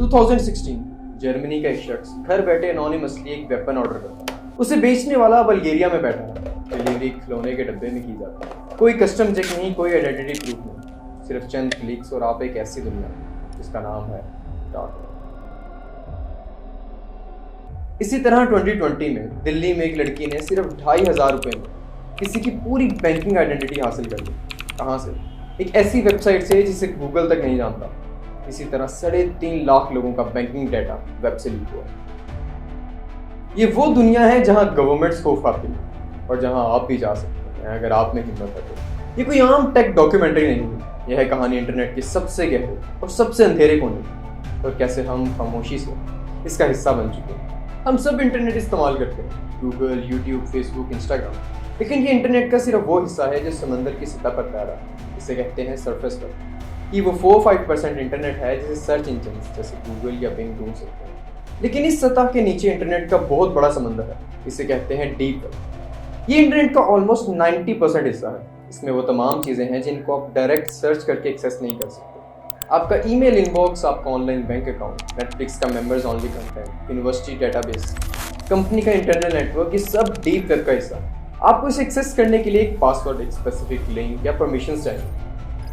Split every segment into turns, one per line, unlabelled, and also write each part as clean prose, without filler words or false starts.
2016 Germany का एक शख्स घर बैठे एनोनिमसली एक वेपन ऑर्डर करता है। उसे बेचने वाला बल्गेरिया में बैठा है। डिलीवरी खिलौने के डब्बे में की जाती है। कोई कस्टम चेक नहीं, कोई आइडेंटिटी प्रूफ नहीं, सिर्फ चंद क्लिक्स और आप एक ऐसी दुनिया जिसका नाम है डार्क। इसी तरह 2020 में दिल्ली में एक लड़की ने सिर्फ 2,500 रुपये में किसी की पूरी बैंकिंग आइडेंटिटी हासिल कर ली। कहाँ से? एक ऐसी वेबसाइट से जिसे गूगल तक नहीं जानता। इसी तरह 3.5 लाख लोगों का बैंकिंग डाटा वेब से लीक हुआ। ये वो दुनिया है जहां गवर्नमेंट्स खौफ खाती है और जहां आप भी जा सकते हैं अगर आप में हिम्मत है तो। ये कोई आम टेक डॉक्यूमेंट्री नहीं है, यह है कहानी इंटरनेट के सबसे गहरे और सबसे अंधेरे कोने की, और कैसे हम खामोशी से इसका हिस्सा बन चुके हैं। हम सब इंटरनेट इस्तेमाल करते हैं, गूगल, यूट्यूब, फेसबुक, इंस्टाग्राम, लेकिन ये इंटरनेट का सिर्फ वो हिस्सा है जो समंदर की सतह पर तैरा है। इसे कहते हैं सरफेस वेब। कि वो 4-5% इंटरनेट है जिसे सर्च इंजन जैसे गूगल या बिंग ढूंढ सकते हैं, लेकिन इस सतह के नीचे इंटरनेट का बहुत बड़ा समंदर है। इसे कहते हैं डीप वेब। ये इंटरनेट का ऑलमोस्ट 90% हिस्सा है। इसमें वो तमाम चीज़ें हैं जिनको आप डायरेक्ट सर्च करके एक्सेस नहीं कर सकते। आपका ईमेल इनबॉक्स, आपका ऑनलाइन बैंक अकाउंट, नेटफ्लिक्स का members only content, university database, company का इंटरनल नेटवर्क, ये सब डीप वेब का हिस्सा है। आपको इसे एक्सेस करने के लिए एक पासवर्ड, एक स्पेसिफिक लिंक या परमिशंस चाहिए।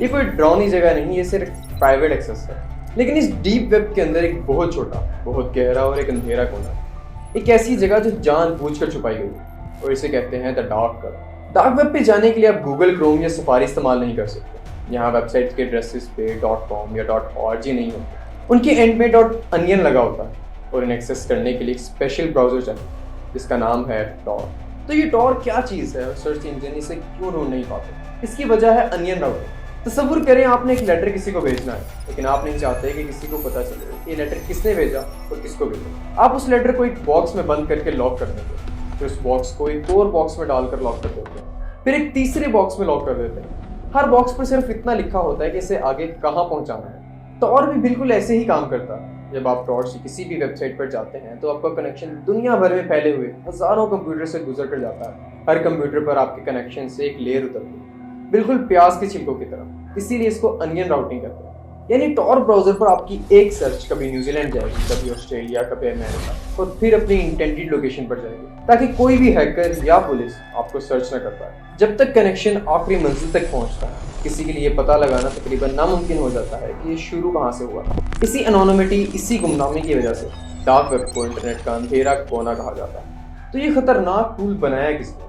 ये कोई डरावनी जगह नहीं, ये सिर्फ प्राइवेट एक्सेस है। लेकिन इस डीप वेब के अंदर एक बहुत छोटा, बहुत गहरा और एक अंधेरा कोना है। एक ऐसी जगह जो जानबूझकर छुपाई गई है, और इसे कहते हैं the dark web. Dark web पे जाने के लिए आप गूगल क्रोम या सफारी इस्तेमाल नहीं कर सकते। यहाँ वेबसाइट्स के एड्रेसेस पे .com या .org नहीं होते। उनके एंड में .onion लगा होता है, और इन्हें एक्सेस करने के लिए एक स्पेशल ब्राउजर चाहिए जिसका नाम है tor। तो ये tor क्या चीज़ है और सर्च इंजन इसे क्यों ढूंढ नहीं पाते? इसकी वजह है अनियन राउटिंग। तसव्वुर करें आपने एक लेटर किसी को भेजना है, लेकिन आप नहीं चाहते कि किसी को पता चले ये लेटर किसने भेजा और किसको भेजा। आप उस लेटर को एक बॉक्स में बंद करके लॉक कर देते, फिर उस बॉक्स को एक और बॉक्स में डालकर लॉक कर देते हैं, फिर एक तीसरे बॉक्स में लॉक कर देते हैं। हर बॉक्स पर सिर्फ इतना लिखा होता है कि इसे आगे कहाँ पहुँचाना है। tor भी बिल्कुल ऐसे ही काम करता है। जब आप tor से किसी भी वेबसाइट पर जाते हैं तो आपका कनेक्शन दुनिया भर में फैले हुए हजारों कंप्यूटर से गुजर कर जाता है। हर कंप्यूटर पर आपके कनेक्शन से एक लेयर उतरती है, बिल्कुल प्याज के छिलकों की तरह। इसीलिए इसको अनियन राउटिंग कहते हैं। यानी tor ब्राउजर पर आपकी एक सर्च कभी न्यूजीलैंड जाएगी, कभी ऑस्ट्रेलिया, कभी अमेरिका, और फिर अपनी इंटेंडेड लोकेशन पर जाएगी, ताकि कोई भी हैकर या पुलिस आपको सर्च न कर पाए। जब तक कनेक्शन आखिरी मंजिल तक पहुंचता है, किसी के लिए पता लगाना तकरीबन नामुमकिन हो जाता है कि ये शुरू कहाँ से हुआ। इसी एनोनिमिटी, इसी गुमनामी की वजह से डार्क वेब को इंटरनेट का अंधेरा कोना कहा जाता है। तो ये खतरनाक टूल बनाया किसने?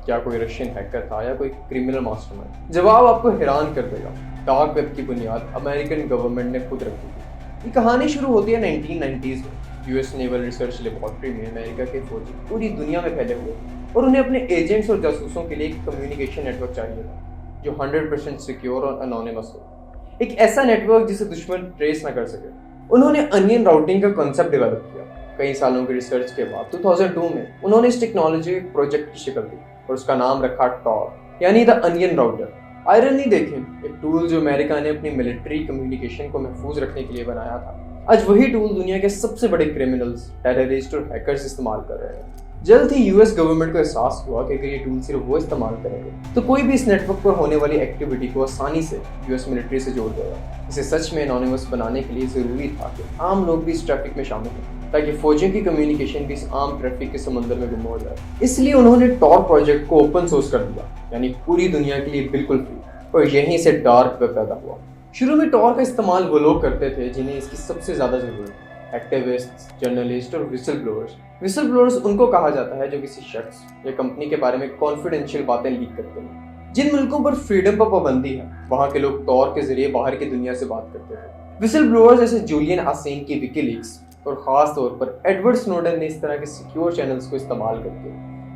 क्या कोई रशियन हैकर था या कोई क्रिमिनल मास्टरमाइंड? जवाब आपको हैरान कर देगा। डार्क वेब की बुनियाद अमेरिकन गवर्नमेंट ने खुद रखी थी। ये कहानी शुरू होती है 1990s में। यूएस नेवल रिसर्च लेबोरेटरी में अमेरिका के फौजी पूरी दुनिया में फैले हुए, और उन्हें अपने एजेंट्स और जासूसों के लिए एक कम्युनिकेशन नेटवर्क चाहिए था जो 100% सिक्योर और अनोनिमस हो। एक ऐसा नेटवर्क जिसे दुश्मन ट्रेस न कर सके। उन्होंने अनियन राउटिंग का कॉन्सेप्ट डेवलप किया। कई सालों की रिसर्च के बाद 2002 में उन्होंने इस टेक्नोलॉजी को प्रोजेक्ट की शक्ल दी और उसका नाम रखा tor, यानी द अनियन राउटर। आयरनी देखें, एक टूल जो अमेरिका ने अपनी मिलिट्री कम्युनिकेशन को महफूज रखने के लिए बनाया था, आज वही टूल दुनिया के सबसे बड़े क्रिमिनल्स, टेररिस्ट और हैकर्स इस्तेमाल कर रहे हैं। जल्द ही यूएस गवर्नमेंट को एहसास हुआ कि अगर ये टूल सिर्फ वो इस्तेमाल करेंगे तो कोई भी इस नेटवर्क पर होने वाली एक्टिविटी को आसानी से यूएस मिलिट्री से जोड़ देगा। इसे सच में एनोनिमस बनाने के लिए जरूरी था कि आम लोग भी इस ट्रैफिक में शामिल हों, ताकि फौजियों की कम्युनिकेशन भी इस आम ट्रैफिक के समंदर में गुम हो जाए। इसलिए उन्होंने tor प्रोजेक्ट को ओपन सोर्स कर दिया, यानी पूरी दुनिया के लिए बिल्कुल फ्री, और यहीं से डार्क वेब पैदा हुआ। शुरू में tor का इस्तेमाल वो लोग करते थे जिन्हें इसकी सबसे ज्यादा जरूरत है। एक्टिविस्ट, जर्नलिस्ट और विसल ब्लोअर्स। विसल ब्लोअर्स उनको कहा जाता है जो किसी शख्स या कंपनी के बारे में कॉन्फिडेंशियल बातें लीक करते हैं। जिन मुल्कों पर फ्रीडम पर पाबंदी है, वहाँ के लोग tor के जरिए बाहर की दुनिया से बात करते थे। विसल ब्लोअर्स जैसे जूलियन असांज की विकीलीक्स और खास तौर पर एडवर्ड स्नोडेन ने इस तरह के सिक्योर चैनल्स को इस्तेमाल करके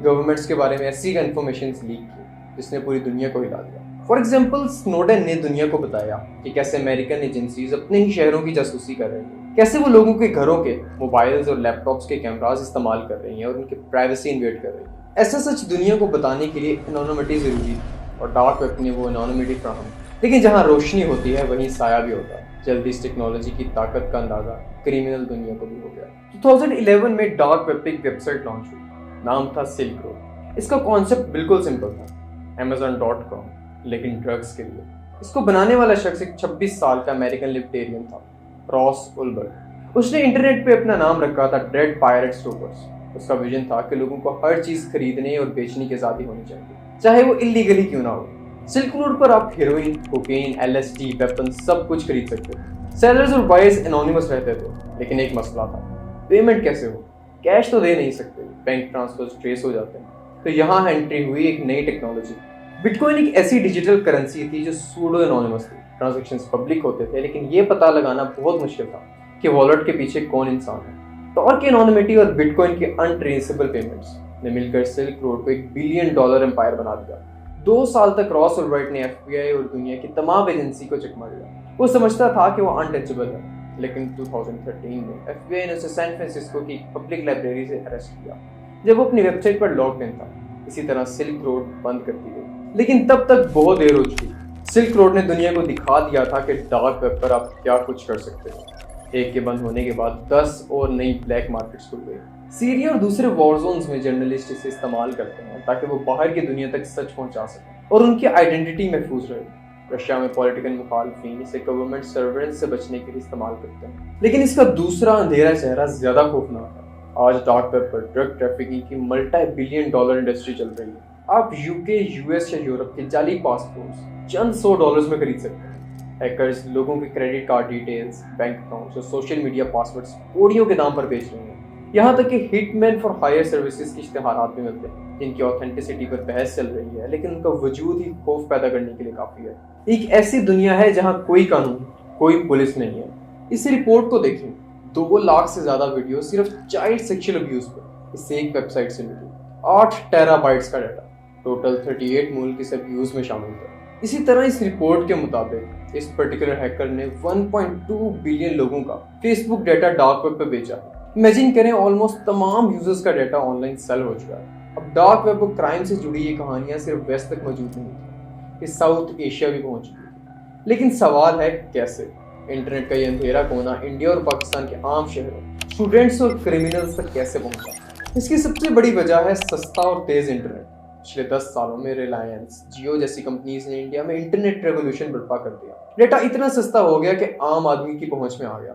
गवर्नमेंट्स के बारे में ऐसी इन्फॉर्मेशन लीक की जिसने पूरी दुनिया को हिला दिया। फॉर एग्जाम्पल, स्नोडेन ने दुनिया को बताया कि कैसे अमेरिकन एजेंसीज अपने ही शहरों की जासूसी कर रही हैं, कैसे वो लोगों के घरों के मोबाइल्स और लैपटॉप्स के कैमरास इस्तेमाल कर रही हैं और उनकी प्राइवेसी इन्वेड कर रही हैं। ऐसा सच दुनिया को बताने के लिए एनोनिमिटी जरूरी थी, और डार्क वेब ने वो एनोनिमिटी फ्राहम। लेकिन जहाँ रोशनी होती है वहीं साया भी होता है। जल्दी इस टेक्नोलॉजी की ताकत का अंदाजा क्रिमिनल दुनिया को भी हो गया। 2011 में डार्क वेब पे एक वेबसाइट लॉन्च हुई, नाम था सिल्क रोड। इसका कॉन्सेप्ट बिल्कुल सिंपल था, Amazon.com, लेकिन ड्रग्स के लिए। इसको बनाने वाला शख्स एक 26 साल का अमेरिकन लिबर्टेरियन था, रॉस उल्बर्ट। उसने इंटरनेट पे अपना नाम रखा था डेड पायरेट स्टोपर्स। उसका विजन था कि लोगों को हर चीज खरीदने और बेचने की आजादी होनी चाहिए, चाहे वो इलीगली क्यों ना हो। सिल्क रोड पर आप हेरोइन, कोकेन, LSD, वेपन सब कुछ खरीद सकते थे। सेलर्स और बायर्स एनोनिमस रहते थे, लेकिन एक मसला था, पेमेंट कैसे हो? कैश तो दे नहीं सकते, बैंक ट्रांसफर्स ट्रेस हो जाते हैं। तो यहाँ एंट्री हुई एक नई टेक्नोलॉजी। बिटकॉइन एक ऐसी डिजिटल करेंसी थी जो सूडो एनोनिमस थी। ट्रांजैक्शंस पब्लिक होते थे, लेकिन ये पता लगाना बहुत मुश्किल था कि वॉलेट के पीछे कौन इंसान है। टॉर की एनोनिमिटी और बिटकॉइन के अनट्रेसेबल पेमेंट्स ने मिलकर सिल्क रोड को $1 बिलियन एम्पायर बना दिया। 2 साल तक रॉस उल्ब्राइट ने FBI और दुनिया की तमाम एजेंसी को चकमा दिया। वो समझता था कि वो अनटचेबल है, लेकिन 2013 में FBI ने उसे सैन फ्रांसिस्को की पब्लिक लाइब्रेरी से अरेस्ट किया जब वो अपनी वेबसाइट पर लॉग इन था। इसी तरह सिल्क रोड बंद कर दी गई, लेकिन तब तक बहुत देर हो चुकी। सिल्क रोड ने दुनिया को दिखा दिया था कि डार्क वेब पर आप क्या कुछ कर सकते हो। एक के बंद होने के बाद 10 और नई ब्लैक मार्केट्स खुल गई। सीरिया और दूसरे वॉर जोन्स में जर्नलिस्ट इसे इस्तेमाल करते हैं ताकि वो बाहर की दुनिया तक सच पहुंचा सकें और उनकी आइडेंटिटी महफूज रहे। रशिया में पॉलिटिकल मुखालफिन इसे गवर्नमेंट सर्वेलेंस से बचने के लिए इस्तेमाल करते हैं, लेकिन इसका दूसरा अंधेरा चेहरा ज्यादा खौफनाक है। आज डार्क वेब पर ड्रग ट्रैफिकिंग की $multi-billion इंडस्ट्री चल रही है। आप UK, US या यूरोप के जाली पासपोर्ट्स चंद $100 में खरीद सकते हैं। हैकर्स लोगों के credit card details, bank accounts और सोशल मीडिया पासवर्ड्स कोड़ियों के दाम पर बेच रहे हैं। यहाँ तक कि हिटमैन फॉर हायर सर्विसेज के इश्तेहारात भी मिलते हैं जिनकी ऑथेंटिसिटी पर बहस चल रही है, लेकिन उनका वजूद ही खौफ पैदा करने के लिए काफी है। एक ऐसी दुनिया है जहाँ कोई कानून, कोई पुलिस नहीं है। इस रिपोर्ट को देखें, 2 लाख से ज्यादा वीडियो सिर्फ चाइल्ड सेक्सुअल अब्यूज पर इस एक वेबसाइट से मिली। 8 टेराबाइट्स का डाटा, टोटल 38 मुल्क इस अब्यूज में शामिल थे। इसी तरह इस रिपोर्ट के मुताबिक इस पर्टिकुलर हैकर ने 1.2 बिलियन लोगों का फेसबुक डाटा डार्क वेब पर बेचा है। इमेजिन करें, ऑलमोस्ट तमाम यूजर्स का डाटा ऑनलाइन सेल हो चुका है। अब डार्क वेब और क्राइम से जुड़ी ये कहानियां सिर्फ वेस्ट तक मौजूद नहीं थी, इस साउथ एशिया भी पहुंच चुकी थी। लेकिन सवाल है कैसे? इंटरनेट का ये अंधेरा कोना इंडिया और पाकिस्तान के आम शहरों, स्टूडेंट्स और क्रिमिनल्स तक कैसे पहुंचा? इसकी सबसे बड़ी वजह है सस्ता और तेज इंटरनेट। पिछले 10 सालों में रिलायंस, जियो जैसी कंपनीज ने इंडिया में इंटरनेट रेवोल्यूशन बर्पा कर दिया। डेटा इतना सस्ता हो गया कि आम आदमी की पहुंच में आ गया।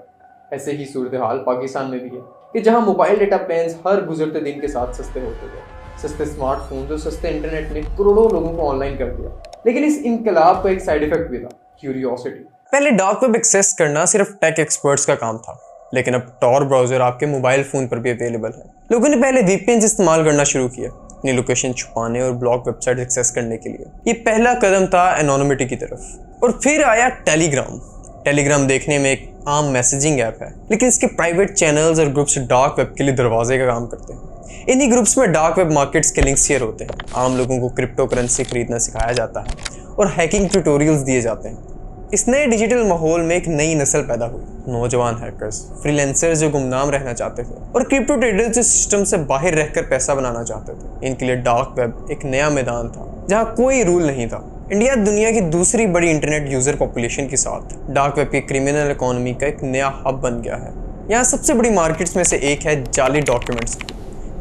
ऐसे ही सूरत हाल पाकिस्तान में भी है कि जहां मोबाइल डेटा प्लान्स हर गुजरते दिन के साथ सस्ते होते गए। सस्ते स्मार्टफोन और सस्ते इंटरनेट ने करोड़ों लोगों को ऑनलाइन कर दिया। लेकिन इस इनकलाब का एक साइड इफेक्ट भी था, क्यूरियोसिटी।
पहले डार्क वेब एक्सेस करना सिर्फ टेक एक्सपर्ट्स का काम था, लेकिन अब टॉर ब्राउजर आपके मोबाइल फोन पर भी अवेलेबल है। लोगों ने पहले VPN इस्तेमाल करना शुरू किया अपनी लोकेशन छुपाने और ब्लॉक वेबसाइट एक्सेस करने के लिए। ये पहला कदम था एनोनिमिटी की तरफ। और फिर आया टेलीग्राम। टेलीग्राम देखने में एक आम मैसेजिंग ऐप है, लेकिन इसके प्राइवेट चैनल्स और ग्रुप्स डार्क वेब के लिए दरवाजे का काम करते हैं। इन्हीं ग्रुप्स में डार्क वेब मार्केट्स के लिंक शेयर होते हैं। आम लोगों को क्रिप्टो करेंसी खरीदना सिखाया जाता है और हैकिंग ट्यूटोरियल्स दिए जाते हैं। इस नए डिजिटल माहौल में एक नई नस्ल पैदा हुई, नौजवान हैकर्स, फ्रीलांसर्स जो गुमनाम रहना चाहते थे और क्रिप्टो ट्रेडर्स जो सिस्टम से बाहर रहकर पैसा बनाना चाहते थे। इनके लिए डार्क वेब एक नया मैदान था जहां कोई रूल नहीं था। इंडिया दुनिया की दूसरी बड़ी इंटरनेट यूजर पॉपुलेशन के साथ डार्क वेब की क्रिमिनल इकोनॉमी का एक नया हब बन गया है। यहाँ सबसे बड़ी मार्केट्स में से एक है जाली documents.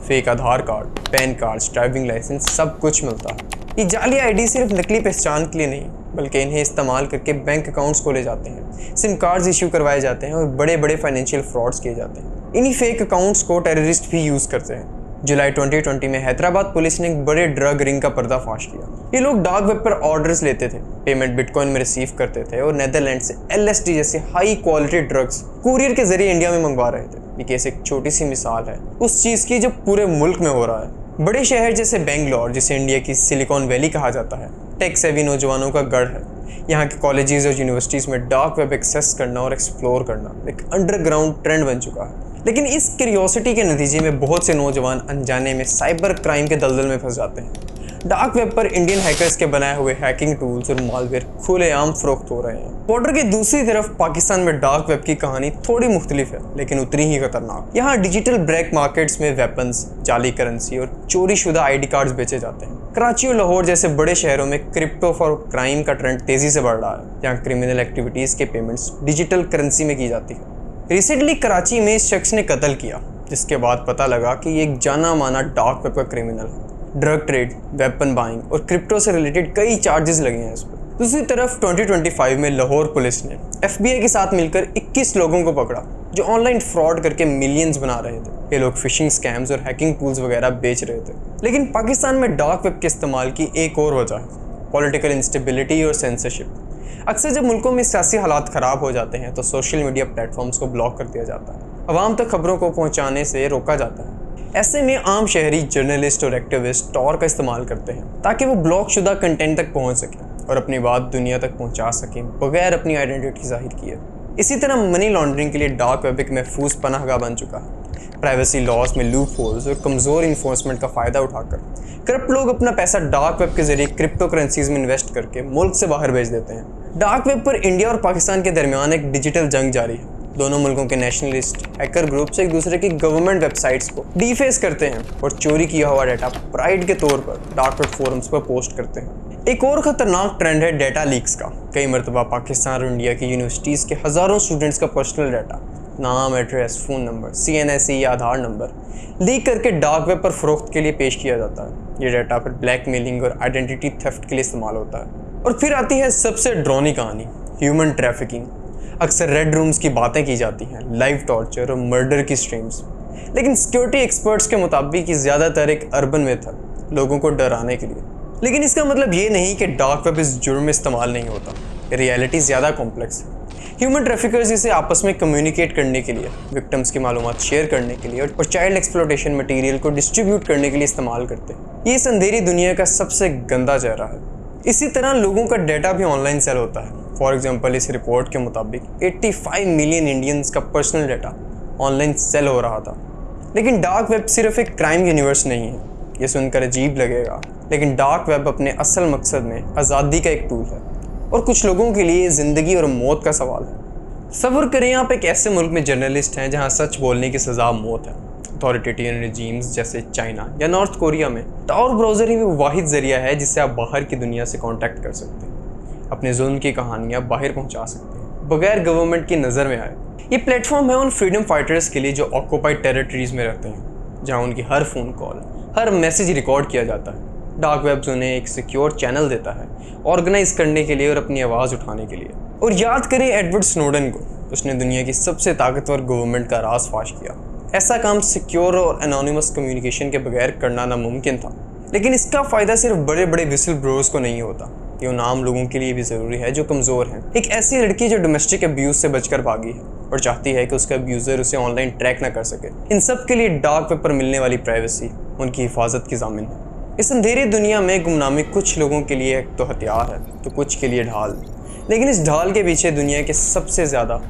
Fake Aadhaar card, PAN card, driving license सब कुछ मिलता है। ये जाली ID सिर्फ नकली पहचान के लिए नहीं, बल्कि इन्हें इस्तेमाल करके बैंक अकाउंट्स खोले जाते हैं, सिम कार्ड्स इश्यू करवाए जाते हैं और बड़े बड़े फाइनेंशियल फ्रॉड्स किए जाते हैं। इन्हीं फेक अकाउंट्स को टेररिस्ट भी यूज़ करते हैं। जुलाई 2020 में हैदराबाद पुलिस ने एक बड़े ड्रग रिंग का पर्दाफाश किया। ये लोग डार्क वेब पर ऑर्डर्स लेते थे, पेमेंट बिटकॉइन में रिसीव करते थे और नेदरलैंड से LSD जैसे हाई क्वालिटी ड्रग्स कुरियर के जरिए इंडिया में मंगवा रहे थे। ये केस एक छोटी सी मिसाल है उस चीज़ की जो पूरे मुल्क में हो रहा है। बड़े शहर जैसे बेंगलोर, जिसे इंडिया की सिलिकॉन वैली कहा जाता है, टेक सेवी नौजवानों का गढ़ है। यहाँ के कॉलेजेस और यूनिवर्सिटीज़ में डार्क वेब एक्सेस करना और एक्सप्लोर करना एक अंडरग्राउंड ट्रेंड बन चुका है। लेकिन इस क्यूरियोसिटी के नतीजे में बहुत से नौजवान अनजाने में साइबर क्राइम के दलदल में फंस जाते हैं। डार्क वेब पर इंडियन हैकर्स के बनाए हुए हैकिंग टूल्स और मालवेयर खुलेआम फरोख्त हो रहे हैं। बॉर्डर की दूसरी तरफ पाकिस्तान में डार्क वेब की कहानी थोड़ी मुख्तलिफ है, लेकिन उतनी ही खतरनाक। यहाँ डिजिटल ब्लैक मार्केट्स में वेपन्स, जाली करेंसी और चोरी शुदा ID कार्ड्स बेचे जाते हैं। कराची और लाहौर जैसे बड़े शहरों में क्रिप्टो फॉर क्राइम का ट्रेंड तेजी से बढ़ रहा है, जहाँ क्रिमिनल एक्टिविटीज़ के पेमेंट्स डिजिटल करेंसी में की जाती है। रिसेंटली कराची में इस शख्स ने कत्ल किया, जिसके बाद पता लगा कि ये एक जाना माना डार्क वेब का क्रिमिनल है। ड्रग ट्रेड, वेपन बाइंग और क्रिप्टो से रिलेटेड कई चार्जेस लगे हैं इस पर। दूसरी तरफ 2025 में लाहौर पुलिस ने FBI के साथ मिलकर 21 लोगों को पकड़ा जो ऑनलाइन फ्रॉड करके मिलियंस बना रहे थे। ये लोग फिशिंग स्कैम्स और हैकिंग टूल्स वगैरह बेच रहे थे। लेकिन पाकिस्तान में डार्क वेब के इस्तेमाल की एक और वजह है पॉलिटिकल इंस्टेबिलिटी और सेंसरशिप। अक्सर जब मुल्कों में सियासी हालात ख़राब हो जाते हैं तो सोशल मीडिया प्लेटफॉर्म्स को ब्लॉक कर दिया जाता है, अवाम तक खबरों को पहुँचाने से रोका जाता है। ऐसे में आम शहरी जर्नलिस्ट और एक्टिविस्ट टॉर का इस्तेमाल करते हैं ताकि वो ब्लॉक शुदा कंटेंट तक पहुँच सकें और अपनी बात दुनिया तक पहुँचा सकें बगैर अपनी आइडेंटिटी जाहिर किए। इसी तरह मनी लॉन्ड्रिंग के लिए डार्क वेब एक महफूज पनाहगाह बन चुका है। प्राइवेसी लॉस में लूप होल्स और कमज़ोर इन्फोर्समेंट का फ़ायदा उठाकर करप्ट लोग अपना पैसा डार्क वेब के जरिए क्रिप्टो करेंसीज में इन्वेस्ट करके मुल्क से बाहर भेज देते हैं। डार्क वेब पर इंडिया और पाकिस्तान के दरमियान एक डिजिटल जंग जारी है। दोनों मुल्कों के नेशनलिस्ट हैकर ग्रुप्स एक दूसरे की गवर्नमेंट वेबसाइट्स को डीफेस करते हैं और चोरी किया हुआ डाटा प्राइड के तौर पर डार्क वेब फोरम्स पर पोस्ट करते हैं। एक और ख़तरनाक ट्रेंड है डाटा लीक्स का। कई मरतबा पाकिस्तान और इंडिया की यूनिवर्सिटीज़ के हज़ारों स्टूडेंट्स का पर्सनल डाटा, नाम, एड्रेस, फ़ोन नंबर, CNSE या आधार नंबर लीक करके डार्क वेब पर फ़रोख्त के लिए पेश किया जाता है। ये डाटा फिर ब्लैकमेलिंग और आइडेंटिटी थेफ्ट के लिए इस्तेमाल होता है। और फिर आती है सबसे ड्रॉनी कहानी, ह्यूमन ट्रैफिकिंग। अक्सर रेड रूम्स की बातें की जाती हैं, लाइव टॉर्चर और मर्डर की स्ट्रीम्स। लेकिन सिक्योरिटी एक्सपर्ट्स के मुताबिक ये ज़्यादातर एक अर्बन मेथड है, लोगों को डराने के लिए। लेकिन इसका मतलब ये नहीं कि डार्क वेब इस जुर्म में इस्तेमाल नहीं होता। रियलिटी ज़्यादा कॉम्प्लेक्स है। ह्यूमन ट्रैफिकर्स इसे आपस में कम्युनिकेट करने के लिए, विक्टिम्स की मालूमात शेयर करने के लिए और चाइल्ड एक्सप्लॉयटेशन मटेरियल को डिस्ट्रीब्यूट करने के लिए इस्तेमाल करते हैं। ये इस अंधेरी दुनिया का सबसे गंदा चेहरा है। इसी तरह लोगों का डाटा भी ऑनलाइन सेल होता है। फॉर एग्जाम्पल, इस रिपोर्ट के मुताबिक 85 मिलियन इंडियंस का पर्सनल डाटा ऑनलाइन सेल हो रहा था। लेकिन डार्क वेब सिर्फ एक क्राइम यूनिवर्स नहीं है। ये सुनकर अजीब लगेगा, लेकिन डार्क वेब अपने असल मकसद में आज़ादी का एक टूल है और कुछ लोगों के लिए ज़िंदगी और मौत का सवाल है। सब्र करें, आप एक ऐसे मुल्क में जर्नलिस्ट हैं जहां सच बोलने की सज़ा मौत है। अथॉरिटेरियन रिजीम्स जैसे चाइना या नॉर्थ कोरिया में टॉर ब्राउज़र ही वो वाहिद ज़रिया है जिससे आप बाहर की दुनिया से कॉन्टैक्ट कर सकते हैं, अपने जुल्म की कहानियाँ बाहर पहुँचा सकते हैं बगैर गवर्नमेंट की नज़र में आए। ये प्लेटफॉर्म है उन फ्रीडम फाइटर्स के लिए जो ऑक्यूपाइड टेरिटरीज़ में रहते हैं, जहाँ उनकी हर फ़ोन कॉल, हर मैसेज रिकॉर्ड किया जाता है। डार्क वेब्स उन्हें एक सिक्योर चैनल देता है ऑर्गेनाइज करने के लिए और अपनी आवाज़ उठाने के लिए। और याद करें एडवर्ड स्नोडन को, उसने दुनिया की सबसे ताकतवर गवर्नमेंट का राज फाश किया। ऐसा काम सिक्योर और एनोनिमस कम्युनिकेशन के बगैर करना नामुमकिन था। लेकिन इसका फ़ायदा सिर्फ बड़े बड़े विसल ब्लोअर्स को नहीं होता, ये उन आम लोगों के लिए भी ज़रूरी है जो कमज़ोर हैं। एक ऐसी लड़की जो डोमेस्टिक अब्यूज़ से बचकर भागी है और चाहती है कि उसका अब्यूज़र उसे ऑनलाइन ट्रैक ना कर सके। इन सब के लिए डार्क वेब पर मिलने वाली प्राइवेसी उनकी हिफाजत की ज़ामिन है। इस अंधेरी दुनिया में गुमनामी कुछ लोगों के लिए तो हथियार है तो कुछ के लिए ढाल, लेकिन इस ढाल के पीछे दुनिया के सबसे ज़्यादा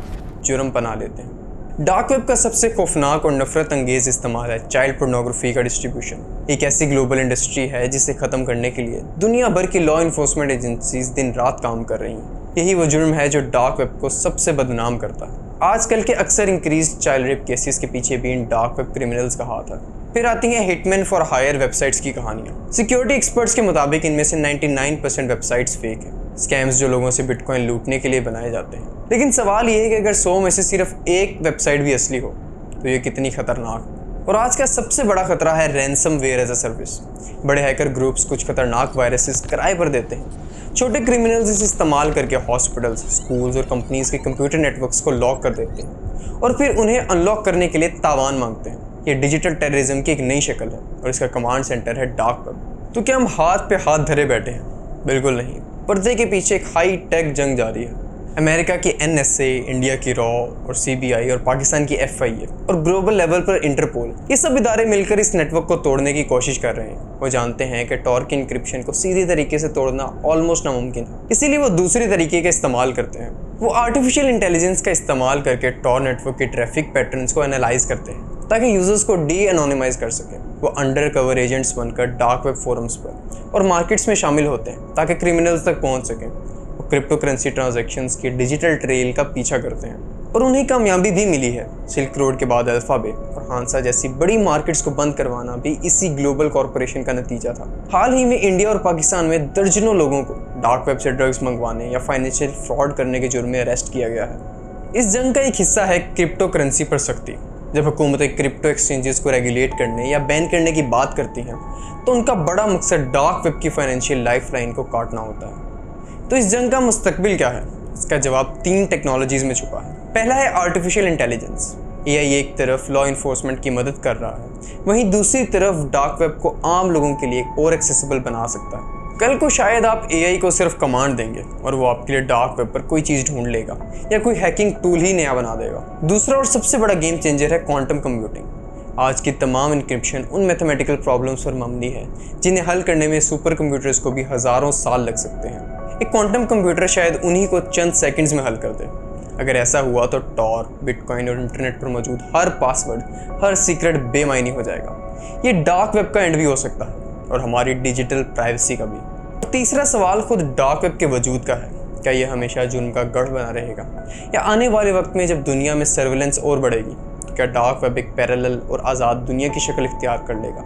जुर्म पना लेते हैं। डार्क वेब का सबसे खौफनाक और नफरत अंगेज़ इस्तेमाल है चाइल्ड पोर्नोग्राफी का डिस्ट्रीब्यूशन। एक ऐसी ग्लोबल इंडस्ट्री है जिसे ख़त्म करने के लिए दुनिया भर की लॉ इन्फोर्समेंट एजेंसीज दिन रात काम कर रही हैं। यही वो जुर्म है जो डार्क वेब को सबसे बदनाम करता है। आजकल के अक्सर इंक्रीज चाइल्ड रेप केसेस के पीछे भी इन डार्क वेब क्रिमिनल्स का हाथ है। फिर आती हैं हिटमैन फॉर हायर वेबसाइट्स की कहानियाँ। सिक्योरिटी एक्सपर्ट्स के मुताबिक इनमें से 99% वेबसाइट्स फेक हैं, स्कैम्स जो लोगों से बिटकॉइन लूटने के लिए बनाए जाते हैं। लेकिन सवाल ये है कि अगर 100 में से सिर्फ एक वेबसाइट भी असली हो तो ये कितनी खतरनाक है। और आज का सबसे बड़ा खतरा है रैंसमवेयर एज अ सर्विस। बड़े हैकर ग्रुप्स कुछ खतरनाक वायरसेस किराए पर देते हैं। छोटे क्रिमिनल्स इसे इस्तेमाल करके हॉस्पिटल्स, स्कूल्स और कंपनीज के कंप्यूटर नेटवर्क्स को लॉक कर देते हैं और फिर उन्हें अनलॉक करने के लिए तावान मांगते हैं। ये डिजिटल टेररिज्म की एक नई शक्ल है और इसका कमांड सेंटर है डार्क वेब। तो क्या हम हाथ पे हाथ धरे बैठे हैं? बिल्कुल नहीं। पर्दे के पीछे एक हाई टेक जंग जारी है। अमेरिका की NSA, इंडिया की रॉ और CBI और पाकिस्तान की FIA और ग्लोबल लेवल पर इंटरपोल, ये सब इदारे मिलकर इस नेटवर्क को तोड़ने की कोशिश कर रहे हैं। वो जानते हैं कि टॉर की इंक्रिप्शन को सीधे तरीके से तोड़ना ऑलमोस्ट नामुमकिन है, इसीलिए वो दूसरे तरीके का इस्तेमाल करते हैं। वो आर्टिफिशियल इंटेलिजेंस का इस्तेमाल करके टॉर नेटवर्क के ट्रैफिक पैटर्न्स को एनालाइज करते हैं ताकि यूजर्स को डी एनोनिमाइज कर सकें। वो अंडर कवर एजेंट्स बनकर डार्क वेब फोरम्स पर और मार्केट्स में शामिल होते हैं ताकि क्रिमिनल्स तक पहुंच सकें। वो क्रिप्टो करेंसी ट्रांजैक्शंस के डिजिटल ट्रेल का पीछा करते हैं और उन्हें कामयाबी भी मिली है। सिल्क रोड के बाद अल्फाबेट और हांसा जैसी बड़ी मार्केट्स को बंद करवाना भी इसी ग्लोबल कॉरपोरेशन का नतीजा था। हाल ही में इंडिया और पाकिस्तान में दर्जनों लोगों को डार्क वेब से ड्रग्स मंगवाने या फाइनेंशियल फ्रॉड करने के जुर्म में अरेस्ट किया गया है। इस जंग का एक हिस्सा है क्रिप्टो करेंसी पर सख्ती। जब हुकूमतें क्रिप्टो एक्सचेंजेस को रेगुलेट करने या बैन करने की बात करती हैं तो उनका बड़ा मकसद डार्क वेब की फाइनेंशियल लाइफलाइन को काटना होता है। तो इस जंग का मुस्तकबिल क्या है? इसका जवाब 3 टेक्नोलॉजीज़ में छुपा है। पहला है आर्टिफिशियल इंटेलिजेंस। एआई एक तरफ लॉ इन्फोर्समेंट की मदद कर रहा है, वहीं दूसरी तरफ डार्क वेब को आम लोगों के लिए और एक्सेसिबल बना सकता है। कल को शायद आप एआई को सिर्फ कमांड देंगे और वो आपके लिए डार्क वेब पर कोई चीज़ ढूंढ लेगा या कोई हैकिंग टूल ही नया बना देगा। दूसरा और सबसे बड़ा गेम चेंजर है क्वांटम कंप्यूटिंग। आज की तमाम इंक्रिप्शन उन मैथमेटिकल प्रॉब्लम्स पर मबनी है जिन्हें हल करने में सुपर कंप्यूटर्स को भी हज़ारों साल लग सकते हैं। एक क्वांटम कंप्यूटर शायद उन्हीं को चंद सेकंड्स में हल कर दे। अगर ऐसा हुआ तो टॉर, बिटकॉइन और इंटरनेट पर मौजूद हर पासवर्ड, हर सीक्रेट बेमायनी हो जाएगा। ये डार्क वेब का एंड भी हो सकता है और हमारी डिजिटल प्राइवेसी का भी। और तीसरा सवाल खुद डार्क वेब के वजूद का है। क्या ये हमेशा जुर्म का गढ़ बना रहेगा या आने वाले वक्त में जब दुनिया में सर्विलेंस और बढ़ेगी, क्या डार्क वेब एक पैरेलल और आज़ाद दुनिया की शक्ल इख्तियार कर लेगा?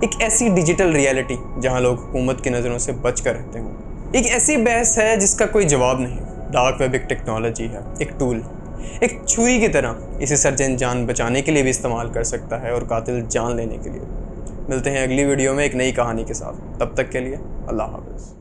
एक ऐसी डिजिटल रियलिटी जहां लोग हुकूमत की नज़रों से बच कर रहते हों। एक ऐसी बहस है जिसका कोई जवाब नहीं। डार्क वेब एक टेक्नोलॉजी है, एक टूल, एक छुरी की तरह। इसे सर्जन जान बचाने के लिए भी इस्तेमाल कर सकता है और कातिल जान लेने के लिए। मिलते हैं अगली वीडियो में एक नई कहानी के साथ। तब तक के लिए अल्लाह हाफ़िज़।